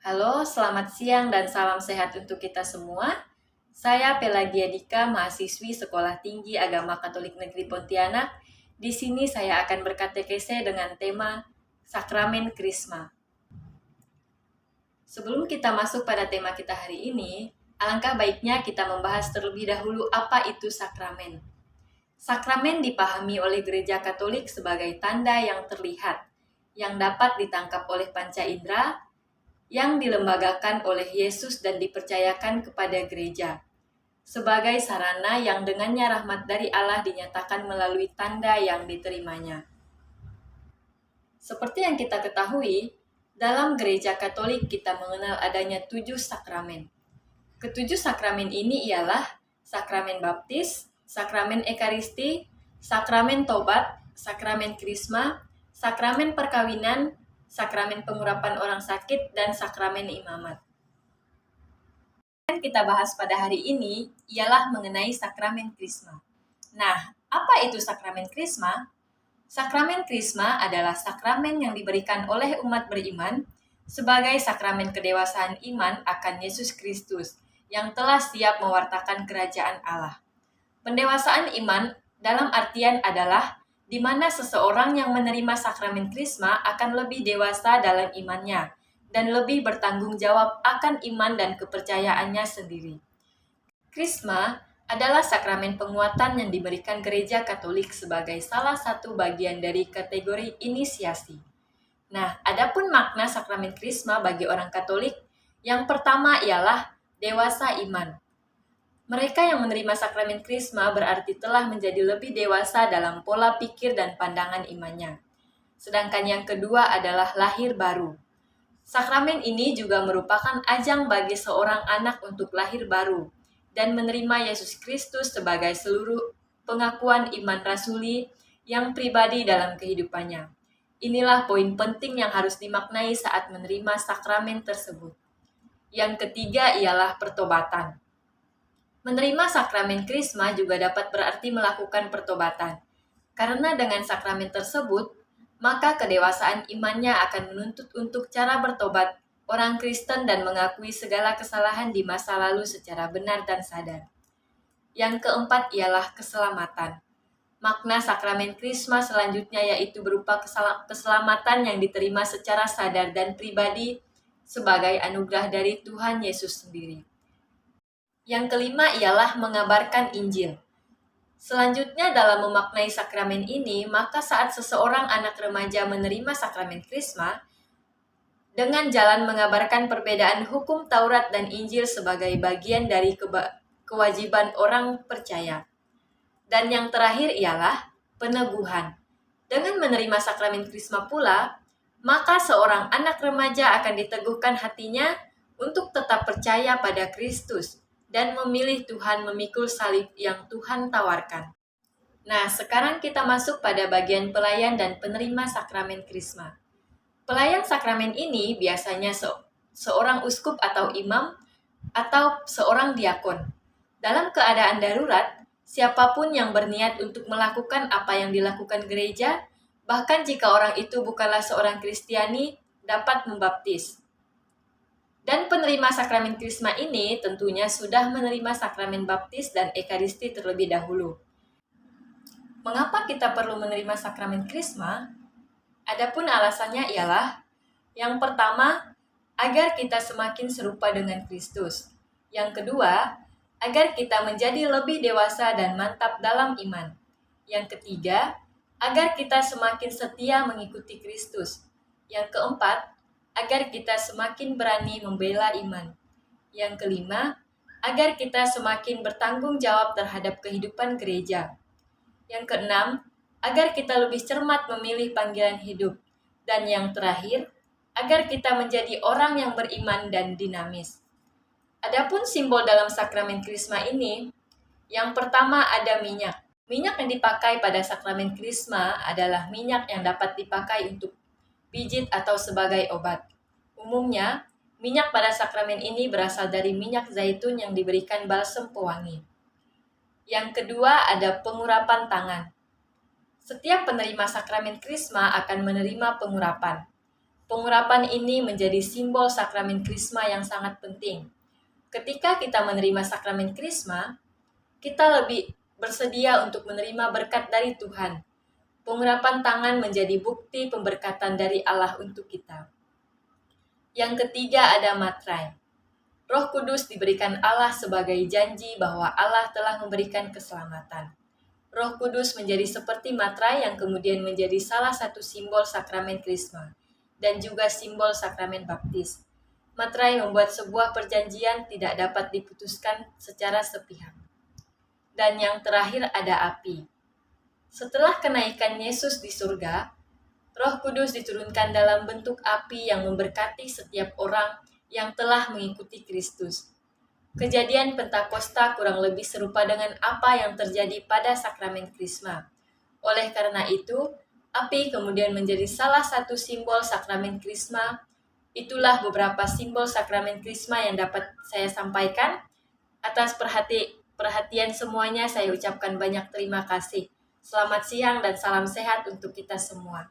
Halo, selamat siang dan salam sehat untuk kita semua. Saya Pelagia Dika, mahasiswi Sekolah Tinggi Agama Katolik Negeri Pontianak. Di sini saya akan berkatekese dengan tema Sakramen Krisma. Sebelum kita masuk pada tema kita hari ini, alangkah baiknya kita membahas terlebih dahulu apa itu sakramen. Sakramen dipahami oleh Gereja Katolik sebagai tanda yang terlihat, yang dapat ditangkap oleh panca indera, yang dilembagakan oleh Yesus dan dipercayakan kepada gereja, sebagai sarana yang dengannya rahmat dari Allah dinyatakan melalui tanda yang diterimanya. Seperti yang kita ketahui, dalam gereja Katolik kita mengenal adanya 7 sakramen. Ketujuh sakramen ini ialah sakramen baptis, sakramen ekaristi, sakramen tobat, sakramen krisma, sakramen perkawinan, sakramen pengurapan orang sakit, dan sakramen imamat. Yang kita bahas pada hari ini ialah mengenai sakramen krisma. Nah, apa itu sakramen krisma? Sakramen krisma adalah sakramen yang diberikan oleh umat beriman sebagai sakramen kedewasaan iman akan Yesus Kristus yang telah siap mewartakan kerajaan Allah. Pendewasaan iman dalam artian adalah di mana seseorang yang menerima sakramen krisma akan lebih dewasa dalam imannya dan lebih bertanggung jawab akan iman dan kepercayaannya sendiri. Krisma adalah sakramen penguatan yang diberikan Gereja Katolik sebagai salah satu bagian dari kategori inisiasi. Nah, adapun makna sakramen krisma bagi orang Katolik, yang pertama ialah dewasa iman. Mereka yang menerima sakramen krisma berarti telah menjadi lebih dewasa dalam pola pikir dan pandangan imannya. Sedangkan yang kedua adalah lahir baru. Sakramen ini juga merupakan ajang bagi seorang anak untuk lahir baru dan menerima Yesus Kristus sebagai seluruh pengakuan iman rasuli yang pribadi dalam kehidupannya. Inilah poin penting yang harus dimaknai saat menerima sakramen tersebut. Yang ketiga ialah pertobatan. Menerima sakramen krisma juga dapat berarti melakukan pertobatan. Karena dengan sakramen tersebut, maka kedewasaan imannya akan menuntut untuk cara bertobat orang Kristen dan mengakui segala kesalahan di masa lalu secara benar dan sadar. Yang keempat ialah keselamatan. Makna sakramen krisma selanjutnya yaitu berupa keselamatan yang diterima secara sadar dan pribadi sebagai anugerah dari Tuhan Yesus sendiri. Yang kelima ialah mengabarkan Injil. Selanjutnya dalam memaknai sakramen ini, maka saat seseorang anak remaja menerima sakramen krisma, dengan jalan mengabarkan perbedaan hukum Taurat dan Injil sebagai bagian dari kewajiban orang percaya. Dan yang terakhir ialah peneguhan. Dengan menerima sakramen krisma pula, maka seorang anak remaja akan diteguhkan hatinya untuk tetap percaya pada Kristus dan memilih Tuhan memikul salib yang Tuhan tawarkan. Nah, sekarang kita masuk pada bagian pelayan dan penerima sakramen krisma. Pelayan sakramen ini biasanya seorang uskup atau imam atau seorang diakon. Dalam keadaan darurat, siapapun yang berniat untuk melakukan apa yang dilakukan gereja, bahkan jika orang itu bukanlah seorang Kristiani, dapat membaptis. Dan penerima sakramen krisma ini tentunya sudah menerima sakramen baptis dan ekaristi terlebih dahulu. Mengapa kita perlu menerima sakramen krisma? Adapun alasannya ialah, yang pertama, agar kita semakin serupa dengan Kristus. Yang kedua, agar kita menjadi lebih dewasa dan mantap dalam iman. Yang ketiga, agar kita semakin setia mengikuti Kristus. Yang keempat, agar kita semakin berani membela iman. Yang kelima, agar kita semakin bertanggung jawab terhadap kehidupan gereja. Yang keenam, agar kita lebih cermat memilih panggilan hidup. Dan yang terakhir, agar kita menjadi orang yang beriman dan dinamis. Adapun simbol dalam sakramen krisma ini, yang pertama ada minyak. Minyak yang dipakai pada sakramen krisma adalah minyak yang dapat dipakai untuk pijit atau sebagai obat. Umumnya, minyak pada sakramen ini berasal dari minyak zaitun yang diberikan balsem pewangi. Yang kedua ada pengurapan tangan. Setiap penerima sakramen krisma akan menerima pengurapan. Pengurapan ini menjadi simbol sakramen Krisma yang sangat penting. Ketika kita menerima sakramen Krisma, kita lebih bersedia untuk menerima berkat dari Tuhan. Pengurapan tangan menjadi bukti pemberkatan dari Allah untuk kita. Yang ketiga ada matrai. Roh Kudus diberikan Allah sebagai janji bahwa Allah telah memberikan keselamatan. Roh Kudus menjadi seperti matrai yang kemudian menjadi salah satu simbol sakramen Krisma dan juga simbol sakramen baptis. Matrai membuat sebuah perjanjian tidak dapat diputuskan secara sepihak. Dan yang terakhir ada api. Setelah kenaikan Yesus di surga, Roh Kudus diturunkan dalam bentuk api yang memberkati setiap orang yang telah mengikuti Kristus. Kejadian Pentakosta kurang lebih serupa dengan apa yang terjadi pada sakramen Krisma. Oleh karena itu, api kemudian menjadi salah satu simbol sakramen Krisma. Itulah beberapa simbol sakramen Krisma yang dapat saya sampaikan. Atas perhatian semuanya, saya ucapkan banyak terima kasih. Selamat siang dan salam sehat untuk kita semua.